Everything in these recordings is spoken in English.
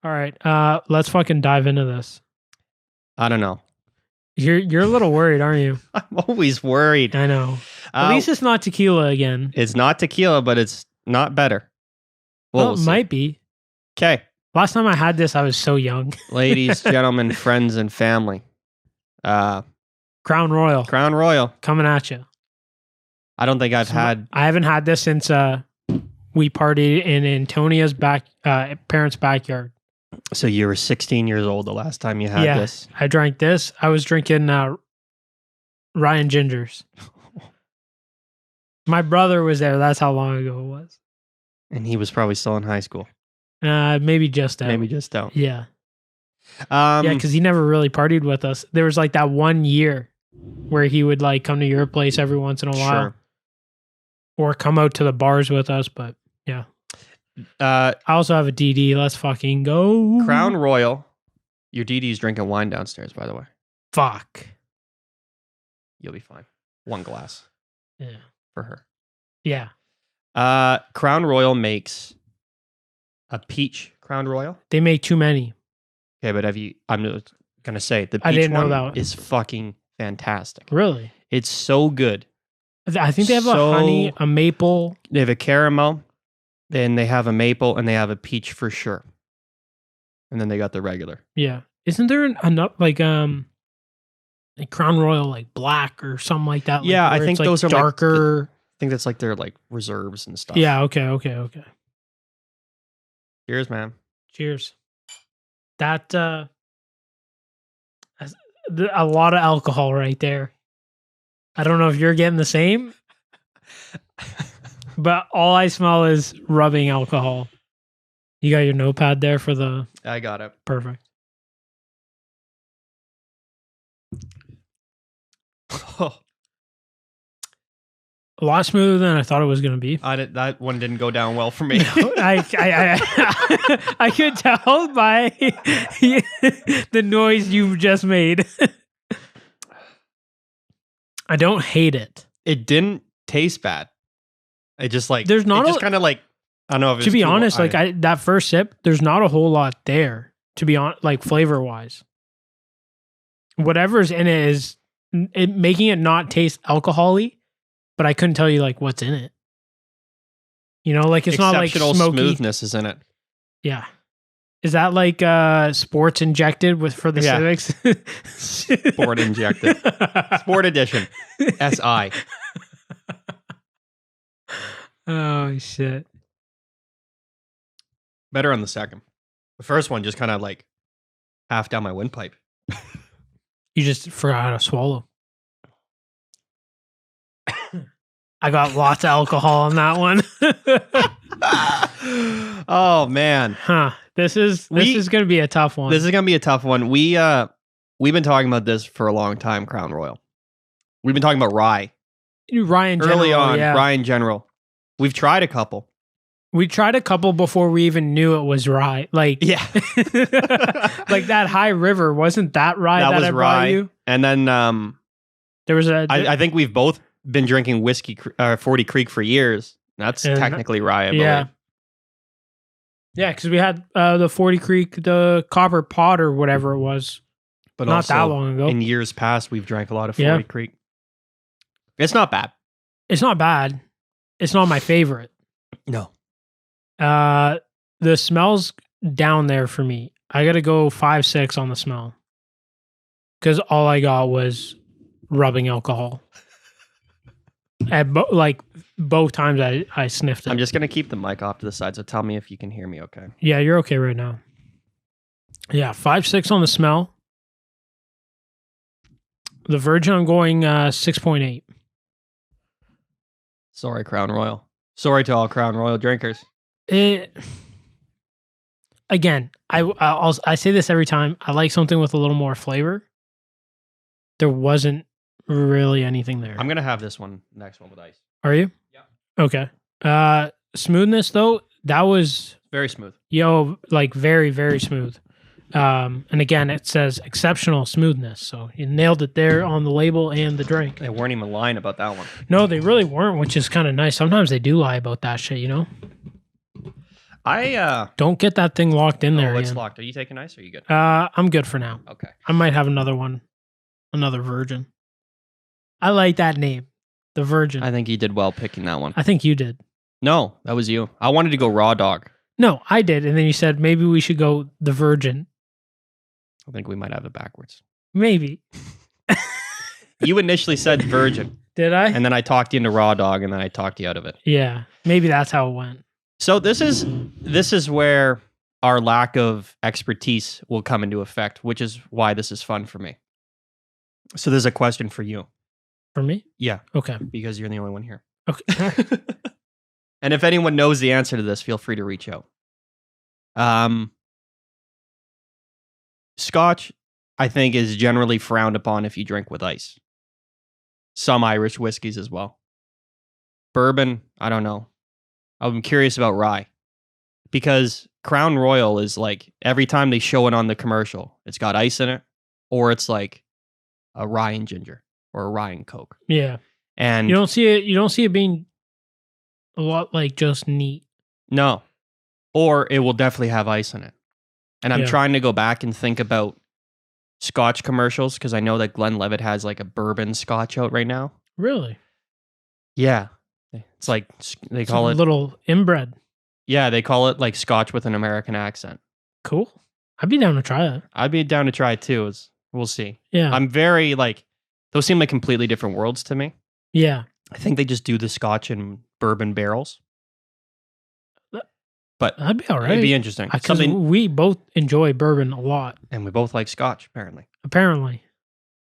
All right. Let's fucking dive into this. I don't know. You're a little worried, aren't you? I'm always worried. I know. At least it's not tequila again. It's not tequila, but it's not better. Well, it might be. Okay. Last time I had this, I was so young. Ladies, gentlemen, friends, and family. Crown Royal. Crown Royal. Coming at you. I don't think I haven't had this since we partied in Antonia's parents' backyard. So you were 16 years old the last time you had this? I drank this. I was drinking Ryan Gingers. My brother was there. That's how long ago it was. And he was probably still in high school. Maybe just out. Maybe just out. Yeah. Yeah, because he never really partied with us. There was like that 1 year where he would like come to your place every once in a while. Sure. Or come out to the bars with us, but yeah. I also have a DD. Let's fucking go. Crown Royal. Your DD's drinking wine downstairs, by the way. Fuck. You'll be fine. 1 glass. Yeah. For her. Yeah. Crown Royal makes a peach Crown Royal. They make too many. Okay, but I'm going to say the I peach didn't know one that is fucking fantastic. Really? It's so good. I think they have a honey, a maple. They have a caramel, then they have a maple, and they have a peach for sure. And then they got the regular. Yeah. Isn't there enough like Crown Royal like black or something like that? Like, yeah, I think those are darker. I think that's like their like reserves and stuff. Yeah, okay. Cheers, man. Cheers. That a lot of alcohol right there. I don't know if you're getting the same, but all I smell is rubbing alcohol. You got your notepad there for the... I got it. Perfect. Oh. A lot smoother than I thought it was going to be. That one didn't go down well for me. I could tell by the noise you just made. I don't hate it. It didn't taste bad. It just like there's not just kind of like I don't know if it's to be honest. That first sip, there's not a whole lot there. To be honest, like flavor wise, whatever's in it is making it not taste alcohol-y, but I couldn't tell you like what's in it. You know, like it's not like exceptional smoky. Smoothness is in it. Yeah. Is that like sports injected for the Civics? Sport injected. Sport edition. SI. Oh shit. Better on the second. The first one just kind of like half down my windpipe. You just forgot how to swallow. I got lots of alcohol on that one. Oh man. Huh. This is going to be a tough one. This is going to be a tough one. We've been talking about this for a long time, Crown Royal. We've been talking about rye. Rye in general. Early on, rye in general. We've tried a couple. We tried a couple before we even knew it was rye. Like, yeah. Like that High River, wasn't that rye that was I brought rye. you? And then there was I think we've both been drinking whiskey 40 Creek for years. That's technically rye, I believe. Yeah, because we had the 40 Creek, the Copper Pot or whatever it was. But not also, that long ago. In years past, we've drank a lot of 40 Creek. It's not bad. It's not bad. It's not my favorite. No. The smell's down there for me. I got to go 5-6 on the smell. Because all I got was rubbing alcohol. At both times I sniffed it. I'm just going to keep the mic off to the side, so tell me if you can hear me okay. Yeah, you're okay right now. Yeah, 5-6 on the smell. The Virgin, I'm going 6.8. Sorry, Crown Royal. Sorry to all Crown Royal drinkers. Again, I say this every time. I like something with a little more flavor. There wasn't really anything there. I'm going to have this next one with ice. Are you? Yeah. Okay. Smoothness though, that was very smooth. Like very, very smooth. And again, it says exceptional smoothness. So you nailed it there on the label and the drink. They weren't even lying about that one. No, they really weren't, which is kind of nice. Sometimes they do lie about that shit, you know? Don't get that thing locked in there. Oh, it's Ian. locked. Are you taking ice or are you good? I'm good for now. Okay. I might have another one. Another virgin. I like that name. The Virgin. I think you did well picking that one. I think you did. No, that was you. I wanted to go raw dog. No, I did. And then you said maybe we should go the Virgin. I think we might have it backwards. Maybe. You initially said virgin. Did I? And then I talked you into raw dog and then I talked you out of it. Yeah. Maybe that's how it went. So this is where our lack of expertise will come into effect, which is why this is fun for me. So there's a question for you. For me? Yeah. Okay. Because you're the only one here. Okay. And if anyone knows the answer to this, feel free to reach out. Scotch, I think, is generally frowned upon if you drink with ice. Some Irish whiskeys as well. Bourbon, I don't know. I'm curious about rye. Because Crown Royal is like, every time they show it on the commercial, it's got ice in it, or it's like a rye and ginger, or a rye and Coke. Yeah. And You don't see it being a lot like just neat. no. Or it will definitely have ice in it. And I'm Yeah. trying to go back and think about Scotch commercials because I know that Glenlivet has like a bourbon Scotch out right now. Really? Yeah. It's like they It's call a it little inbred. Yeah, they call it like Scotch with an American accent. Cool. I'd be down to try that. I'd be down to try it too. We'll see. Yeah. I'm very like those seem like completely different worlds to me. Yeah. I think they just do the Scotch in bourbon barrels. But That'd be all right. it'd be interesting. Because Something, we both enjoy bourbon a lot, and we both like Scotch, apparently. apparently.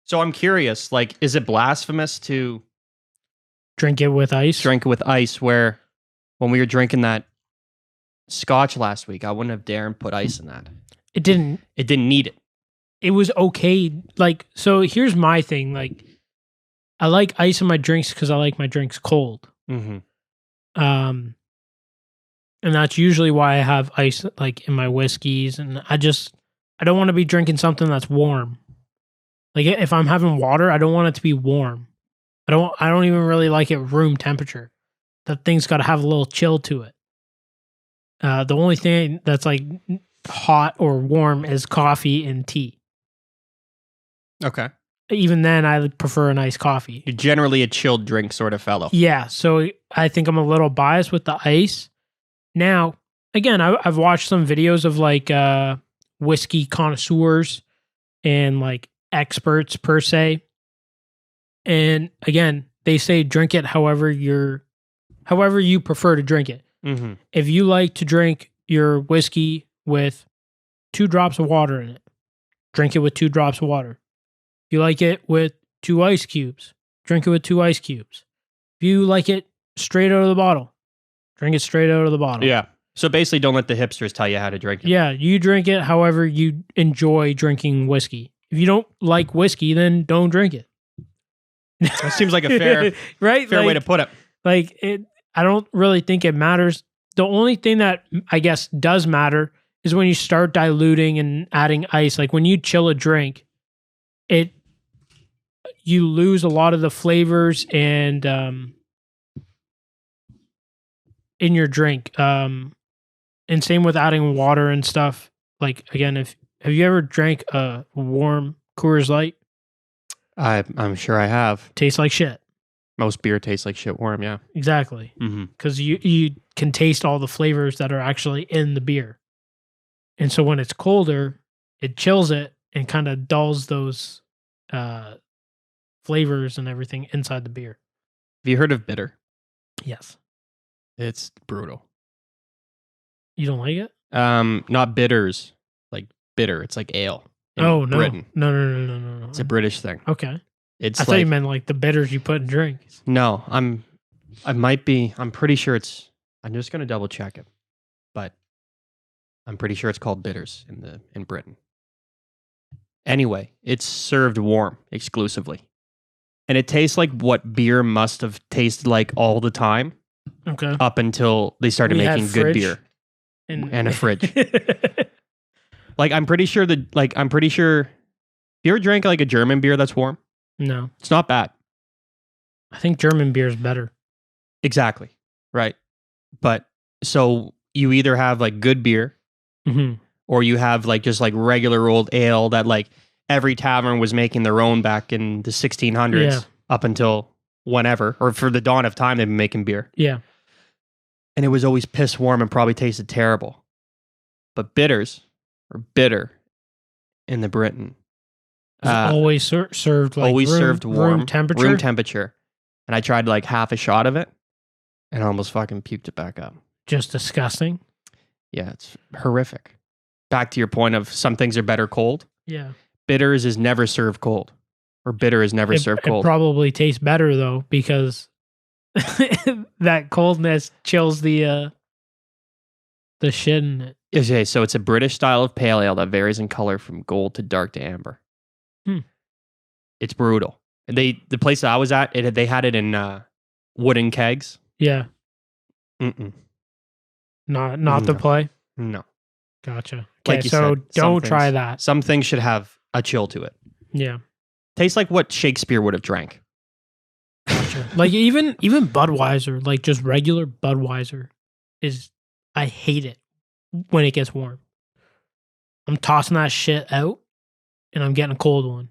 So I'm curious, like, is it blasphemous to Drink it with ice. drink with ice where when we were drinking that Scotch last week, I wouldn't have dared put ice in that. It didn't. It didn't need it. It was okay. Like, so here's my thing. Like, I like ice in my drinks because I like my drinks cold. Mm-hmm. And that's usually why I have ice like in my whiskeys. And I don't want to be drinking something that's warm. Like if I'm having water, I don't want it to be warm. I don't even really like it room temperature. That thing's got to have a little chill to it. The only thing that's like hot or warm is coffee and tea. Okay. Even then, I prefer an iced coffee. You're generally a chilled drink sort of fellow. Yeah, so I think I'm a little biased with the ice. Now, again, I've watched some videos of like whiskey connoisseurs and like experts per se. And again, they say drink it however you prefer to drink it. Mm-hmm. If you like to drink your whiskey with 2 drops of water in it, drink it with 2 drops of water. If you like it with 2 ice cubes, drink it with 2 ice cubes. If you like it straight out of the bottle, drink it straight out of the bottle. Yeah. So basically, don't let the hipsters tell you how to drink it. Yeah, you drink it however you enjoy drinking whiskey. If you don't like whiskey, then don't drink it. That seems like a fair right? way to put it. Like it, I don't really think it matters. The only thing that I guess does matter is when you start diluting and adding ice. Like when you chill a drink, you lose a lot of the flavors and in your drink. And same with adding water and stuff. Like again, have you ever drank a warm Coors Light? I'm sure I have. Tastes like shit. Most beer tastes like shit warm, yeah. Exactly. Mm-hmm. Because you can taste all the flavors that are actually in the beer. And so when it's colder, it chills it and kind of dulls those flavors and everything inside the beer. Have you heard of bitter? Yes. It's brutal. You don't like it? Not bitters, like bitter. It's like ale. In No. Britain. No. It's a British thing. Okay. It's I thought you meant like the bitters you put in drinks. No, I'm pretty sure I'm just gonna double check it. But I'm pretty sure it's called bitters in Britain. Anyway, it's served warm exclusively. And it tastes like what beer must have tasted like all the time. Okay. Up until they started We had making good fridge beer. And a fridge. Like I'm pretty sure you ever drank like a German beer that's warm? No. It's not bad. I think German beer is better. Exactly. Right. But so you either have like good beer Mhm. or you have like just like regular old ale that like every tavern was making their own back in the 1600s Yeah. up until whenever, or for the dawn of time they've been making beer. Yeah. And it was always piss warm and probably tasted terrible. But bitters are bitter in the Britain. It's always served like always served warm, room temperature. And I tried like half a shot of it and I almost fucking puked it back up. Just disgusting. Yeah, it's horrific. Back to your point of some things are better cold. Yeah. Bitters is never served cold. Or bitter is never served cold. It probably tastes better though, because that coldness chills the shit in it. Okay, so it's a British style of pale ale that varies in color from gold to dark to amber. It's brutal. And the place that I was at, they had it in wooden kegs. Yeah. Mm-mm. Not the play. No. Gotcha. Okay, Like you so said, don't try that. Some things should have a chill to it. Yeah. Tastes like what Shakespeare would have drank. Gotcha. Like even Budweiser, like just regular Budweiser I hate it when it gets warm. I'm tossing that shit out and I'm getting a cold one.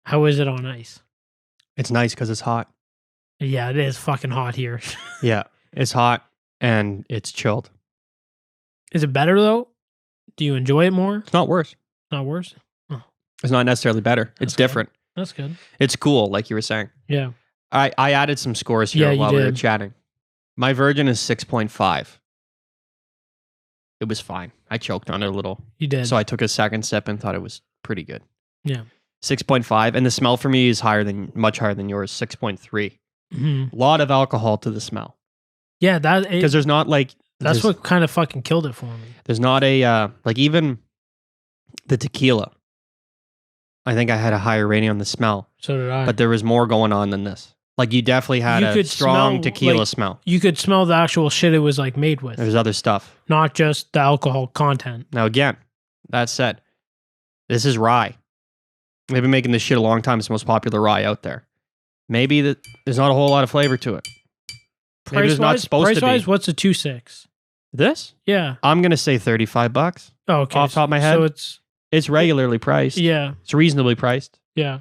How is it on ice? It's nice because it's hot. Yeah, it is fucking hot here. Yeah, it's hot and it's chilled. Is it better though? Do you enjoy it more? It's not worse. Not worse? Oh, It's not necessarily better. It's different. that's good. It's cool, like you were saying. Yeah. I added some scores here Yeah, you while we were did. chatting. My virgin is 6.5. It was fine. I choked on it a little. You did. So I took a second sip and thought it was pretty good. Yeah. 6.5. And the smell for me is much higher than yours, 6.3. Mhm. A lot of alcohol to the smell. Yeah, Because there's not like... that's what kind of fucking killed it for me. There's not a... like even the tequila. I think I had a higher rating on the smell. So did I. But there was more going on than this. Like you definitely had You a could strong smell, tequila like, smell. You could smell the actual shit it was like made with. There's other stuff. Not just the alcohol content. Now again, that said, this is rye. They've been making this shit a long time. It's the most popular rye out there. Maybe there's not a whole lot of flavor to it. Maybe there's not supposed to be. Price-wise, what's a 2.6? This? Yeah. I'm gonna say $35. Oh, okay. Off the top of my head. So it's regularly priced. yeah. It's reasonably priced. Yeah.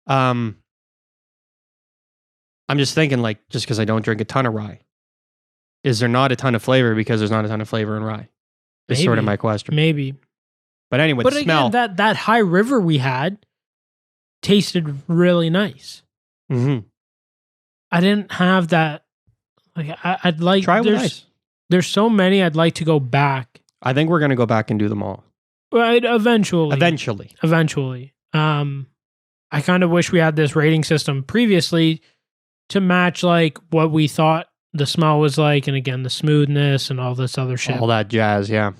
I'm just thinking, like, just because I don't drink a ton of rye, is there not a ton of flavor because there's not a ton of flavor in rye? Is sort of my question. Maybe. But anyway, But the again, smell. that High River we had tasted really nice. Mm-hmm. I didn't have that. Like I'd like Try it with ice. There's so many I'd like to go back. I think we're gonna go back and do them all. Right, eventually. Eventually. I kind of wish we had this rating system previously to match like what we thought the smell was like, and again the smoothness and all this other shit. All that jazz, yeah.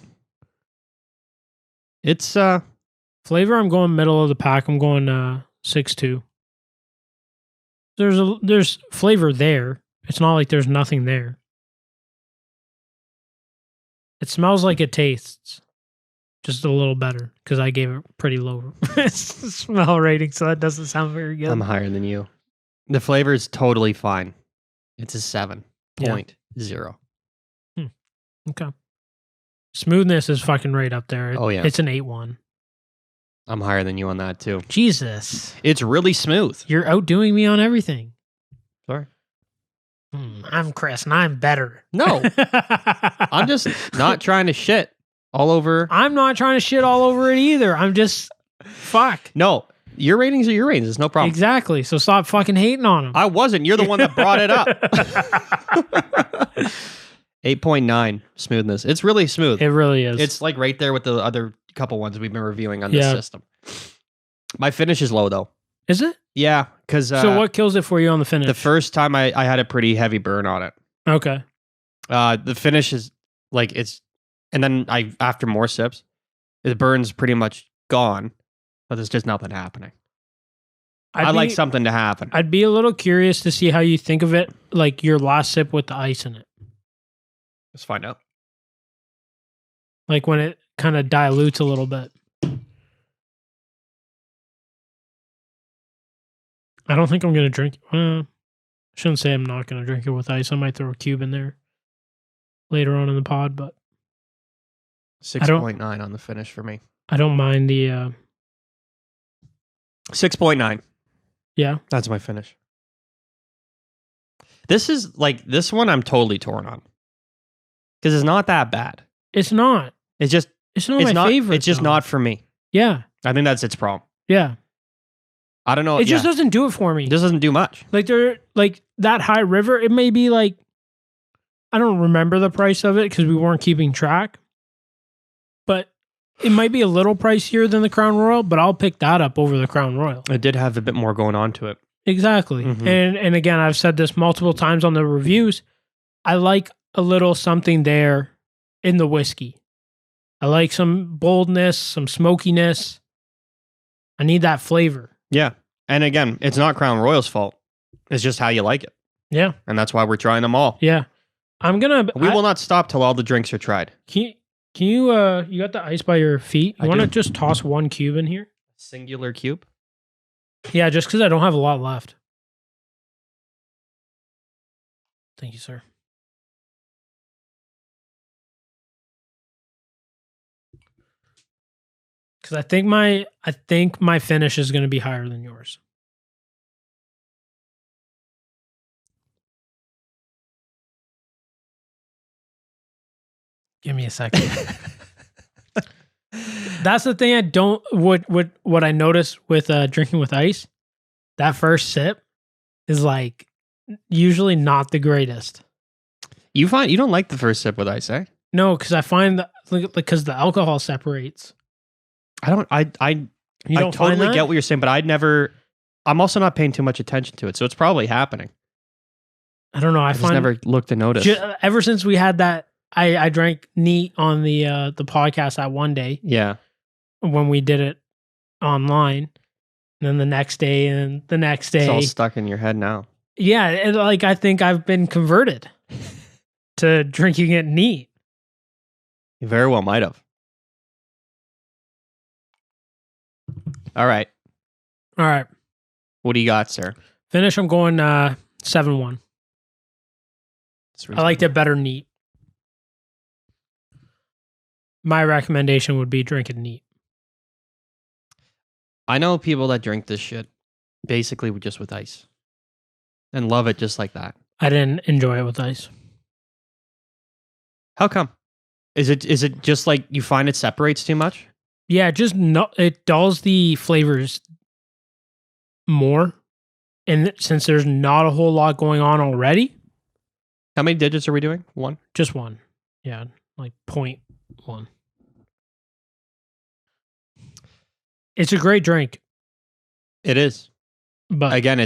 It's Flavor, I'm going middle of the pack. I'm going 6.2. There's flavor there. It's not like there's nothing there. It smells like it tastes. Just a little better because I gave it pretty low smell rating, so that doesn't sound very good. I'm higher than you. The flavor is totally fine. It's a 7.0. Okay. Smoothness is fucking right up there. Oh, yeah. It's an 8.1. I'm higher than you on that too. Jesus. It's really smooth. You're outdoing me on everything. Sorry. I'm Chris and I'm better. No. I'm just not trying to shit all over. I'm not trying to shit all over it either. I'm just, fuck. No. Your ratings are your ratings. It's no problem. Exactly. So stop fucking hating on them. I wasn't. You're the one that brought it up. 8.9 smoothness. It's really smooth. It really is. It's like right there with the other couple ones we've been reviewing on this system. My finish is low though. Is it? Yeah, because so what kills it for you on the finish? The first time I had a pretty heavy burn on it. Okay. The finish is like and then after more sips, the burn's pretty much gone, but there's just nothing happening. I like something to happen. I'd be a little curious to see how you think of it, like your last sip with the ice in it. Let's find out. Like when it kind of dilutes a little bit. I don't think I'm going to drink. I shouldn't say I'm not going to drink it with ice. I might throw a cube in there. later on in the pod, but 6.9 on the finish for me. I don't mind the 6.9. Yeah. That's my finish. This is like, this one I'm totally torn on. Because it's not that bad. It's not. It's just, It's not my favorite. it's just though. not for me. Yeah. I think that's its problem. Yeah. I don't know. It just doesn't do it for me. It just doesn't do much. Like that High River, it may be like, I don't remember the price of it because we weren't keeping track, but it might be a little pricier than the Crown Royal, but I'll pick that up over the Crown Royal. It did have a bit more going on to it. Exactly. Mhm. And again, I've said this multiple times on the reviews. I like a little something there in the whiskey. I like some boldness, some smokiness. I need that flavor. Yeah. And again, it's not Crown Royal's fault. It's just how you like it. Yeah. And that's why we're trying them all. Yeah. We will not stop till all the drinks are tried. Can you you got the ice by your feet? You I want to do. just toss one cube in here? Singular cube? Yeah, just because I don't have a lot left. Thank you, sir. Because I think my finish is going to be higher than yours. Give me a second. That's the thing I don't what I notice with drinking with ice. That first sip is like usually not the greatest. You don't like the first sip with ice, eh? No, because I find that because the alcohol separates. I You don't find totally that? get what you're saying, but I'm also not paying too much attention to it, so it's probably happening. I don't know. I I just find never looked to notice. ever since we had that, I drank neat on the podcast that one day Yeah. when we did it online, and then the next day and the next day. It's all stuck in your head now. Yeah, and like I think I've been converted to drinking it neat. You very well might have. All right. All right, What do you got, sir? finish. I'm going 7-1. I liked it better neat. My recommendation would be drink it neat. I know people that drink this shit basically just with ice and love it just like that. I didn't enjoy it with ice. How come? Is it just like you find it separates too much? Yeah, it dulls the flavors more. And since there's not a whole lot going on already, How many digits are we doing? 1? just one. Yeah, like 0.1. It's a great drink, It is. but Again,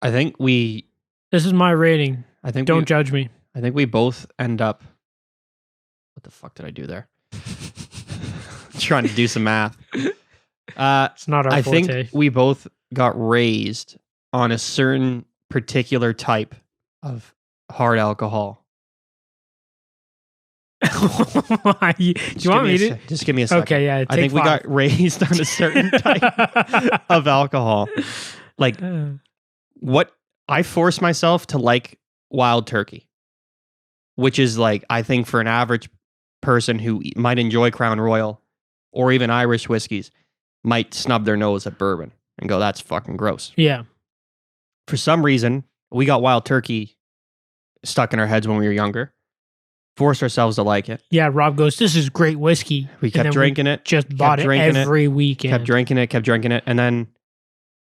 I think we this is my rating. I think Don't judge me. I think we both end up. What the fuck did I do there? Trying to do some math. It's not our I forte. think we both got raised on a certain particular type of hard alcohol. Do you want me to? Just give me a second. Okay, yeah. I think we got raised on a certain type of alcohol. Like what I forced myself to like wild turkey, which is like, I think for an average person who might enjoy Crown Royal or even Irish whiskeys might snub their nose at bourbon and go, that's fucking gross. Yeah. For some reason, we got wild turkey stuck in our heads when we were younger, forced ourselves to like it. Yeah, Rob goes, this is great whiskey. We And kept then drinking it. Just bought it drinking it, every weekend. Kept drinking it. And then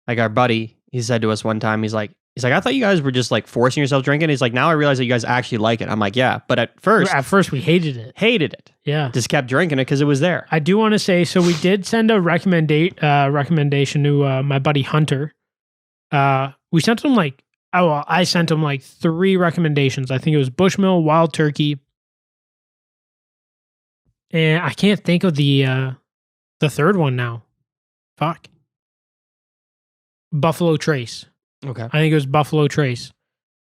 like our buddy, he said to us one time, he's like, I thought you guys were just like forcing yourself drinking. He's like, now I realize that you guys actually like it. I'm like, yeah. But at first we hated it. hated it. Yeah. Just kept drinking it because it was there. I do want to say, so we did send a recommendation to my buddy Hunter. We sent him I sent him like 3 recommendations. I think it was Bushmill, Wild Turkey, and I can't think of the third one now. Fuck. Buffalo Trace. Okay. I think it was Buffalo Trace.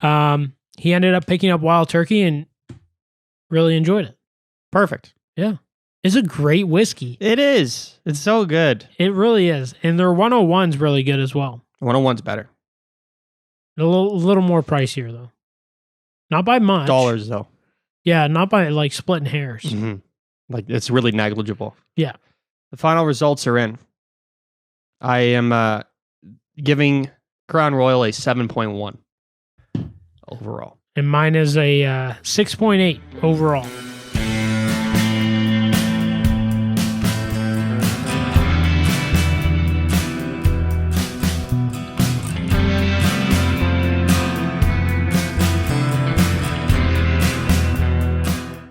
He ended up picking up Wild Turkey and really enjoyed it. Perfect. Yeah. It's a great whiskey. It is. It's so good. It really is. And their 101's really good as well. 101's better. A little more pricier though. Not by much. Dollars though. Yeah, not by like splitting hairs. Mhm. Like it's really negligible. Yeah. The final results are in. I am giving Crown Royal a 7.1 overall. And mine is a 6.8 overall.